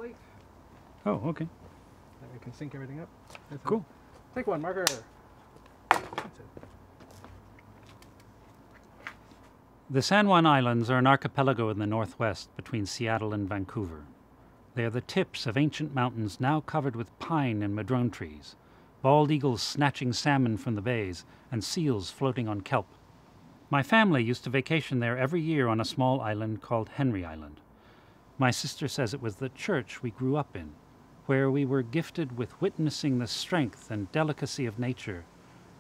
plate Oh, okay. that we can sync everything up. That's it. Cool. Take one, marker. That's it. The San Juan Islands are an archipelago in the northwest between Seattle and Vancouver. They are the tips of ancient mountains now covered with pine and madrone trees, bald eagles snatching salmon from the bays, and seals floating on kelp. My family used to vacation there every year on a small island called Henry Island. My sister says it was the church we grew up in, where we were gifted with witnessing the strength and delicacy of nature,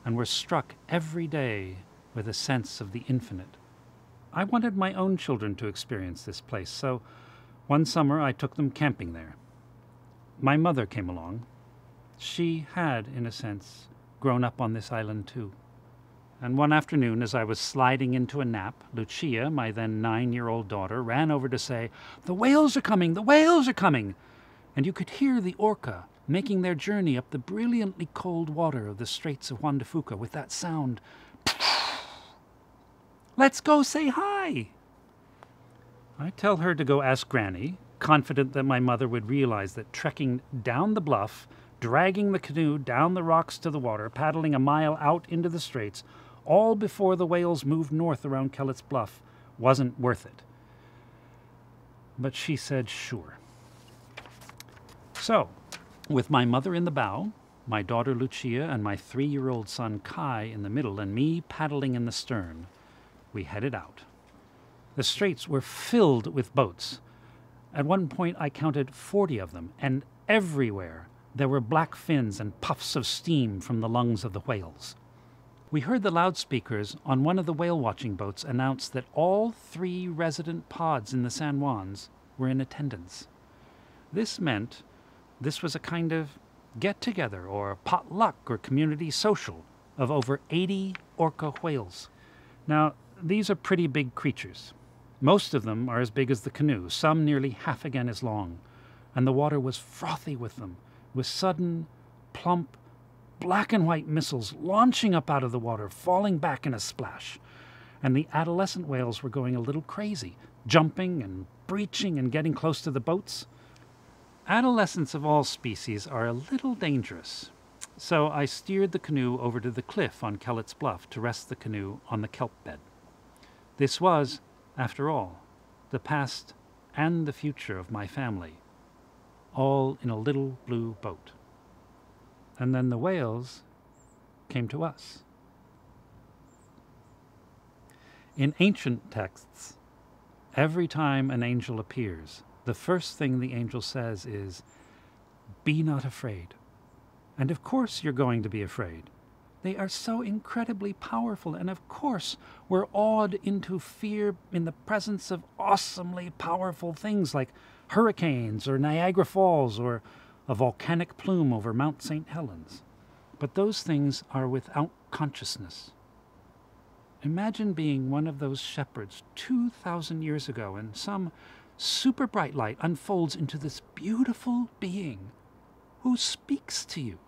and were struck every day with a sense of the infinite. I wanted my own children to experience this place, so one summer I took them camping there. My mother came along. She had, in a sense, grown up on this island too. And one afternoon, as I was sliding into a nap, Lucia, my then 9-year-old daughter, ran over to say, "The whales are coming! The whales are coming!" And you could hear the orca making their journey up the brilliantly cold water of the Straits of Juan de Fuca with that sound. "Let's go say hi!" I tell her to go ask Granny, confident that my mother would realize that trekking down the bluff, dragging the canoe down the rocks to the water, paddling a mile out into the straits, all before the whales moved north around Kellett's Bluff, wasn't worth it. But she said sure. So, with my mother in the bow, my daughter Lucia and my 3-year-old son Kai in the middle, and me paddling in the stern, we headed out. The straits were filled with boats. At one point I counted 40 of them, and everywhere there were black fins and puffs of steam from the lungs of the whales. We heard the loudspeakers on one of the whale-watching boats announce that all 3 resident pods in the San Juans were in attendance. This meant this was a kind of get-together or potluck or community social of over 80 orca whales. Now, these are pretty big creatures. Most of them are as big as the canoe, some nearly half again as long, and the water was frothy with them, with sudden, plump, black and white missiles launching up out of the water, falling back in a splash. And the adolescent whales were going a little crazy, jumping and breaching and getting close to the boats. Adolescents of all species are a little dangerous, so I steered the canoe over to the cliff on Kellett's Bluff to rest the canoe on the kelp bed. This was, after all, the past and the future of my family, all in a little blue boat. And then the whales came to us. In ancient texts, every time an angel appears, the first thing the angel says is, "Be not afraid." And of course you're going to be afraid. They are so incredibly powerful, and of course we're awed into fear in the presence of awesomely powerful things like hurricanes or Niagara Falls or a volcanic plume over Mount St. Helens. But those things are without consciousness. Imagine being one of those shepherds 2,000 years ago, and some super bright light unfolds into this beautiful being who speaks to you.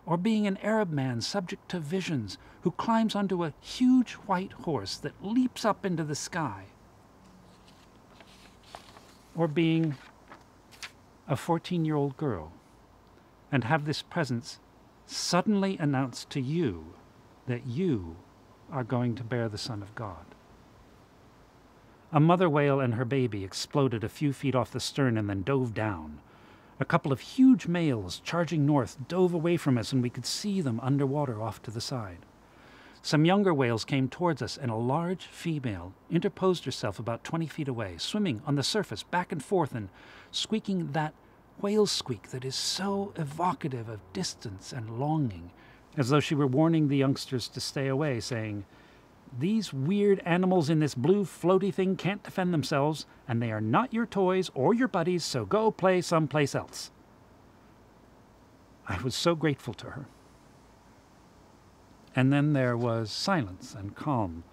Or being an Arab man subject to visions who climbs onto a huge white horse that leaps up into the sky. Or being a 14-year-old girl and have this presence suddenly announce to you that you are going to bear the Son of God. A mother whale and her baby exploded a few feet off the stern and then dove down. A couple of huge males charging north dove away from us, and we could see them underwater off to the side. Some younger whales came towards us, and a large female interposed herself about 20 feet away, swimming on the surface back and forth and squeaking that whale squeak that is so evocative of distance and longing, as though she were warning the youngsters to stay away, saying, "These weird animals in this blue floaty thing can't defend themselves, and they are not your toys or your buddies, so go play someplace else." I was so grateful to her. And then there was silence and calm,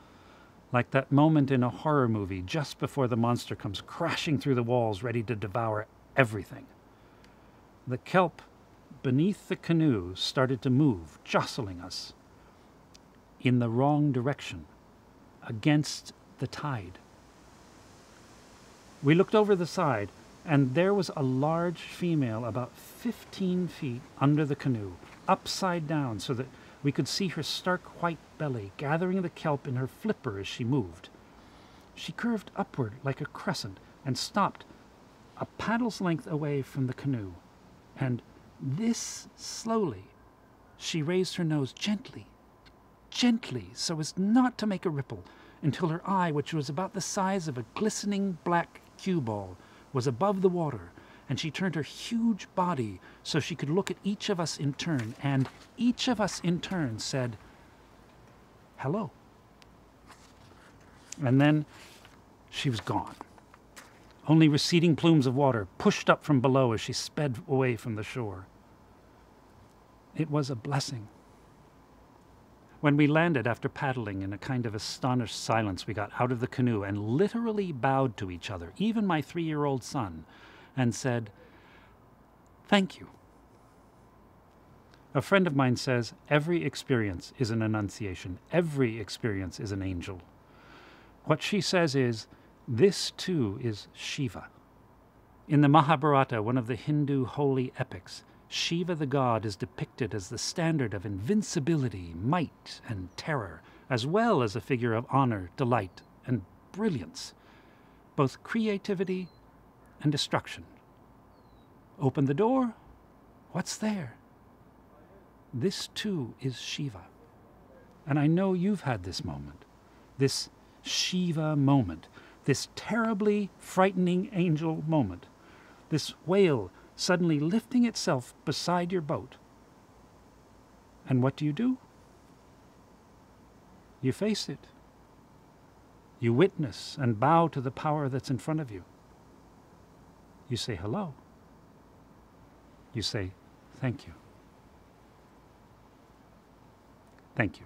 like that moment in a horror movie just before the monster comes crashing through the walls ready to devour everything. The kelp beneath the canoe started to move, jostling us in the wrong direction, against the tide. We looked over the side, and there was a large female about 15 feet under the canoe, upside down so that we could see her stark white belly gathering the kelp in her flipper as she moved. She curved upward like a crescent and stopped a paddle's length away from the canoe, and this slowly she raised her nose gently, gently, so as not to make a ripple, until her eye, which was about the size of a glistening black cue ball, was above the water, and she turned her huge body so she could look at each of us in turn, and each of us in turn said, "Hello." And then she was gone. Only receding plumes of water pushed up from below as she sped away from the shore. It was a blessing. When we landed after paddling in a kind of astonished silence, we got out of the canoe and literally bowed to each other, even my 3-year-old son, and said, "Thank you." A friend of mine says, every experience is an annunciation. Every experience is an angel. What she says is, this too is Shiva. In the Mahabharata, one of the Hindu holy epics, Shiva the god is depicted as the standard of invincibility, might, and terror, as well as a figure of honor, delight, and brilliance, both creativity and destruction. Open the door. What's there? This too is Shiva. And I know you've had this moment, this Shiva moment, this terribly frightening angel moment, this whale suddenly lifting itself beside your boat. And what do? You face it. You witness and bow to the power that's in front of you. You say hello. You say thank you. Thank you.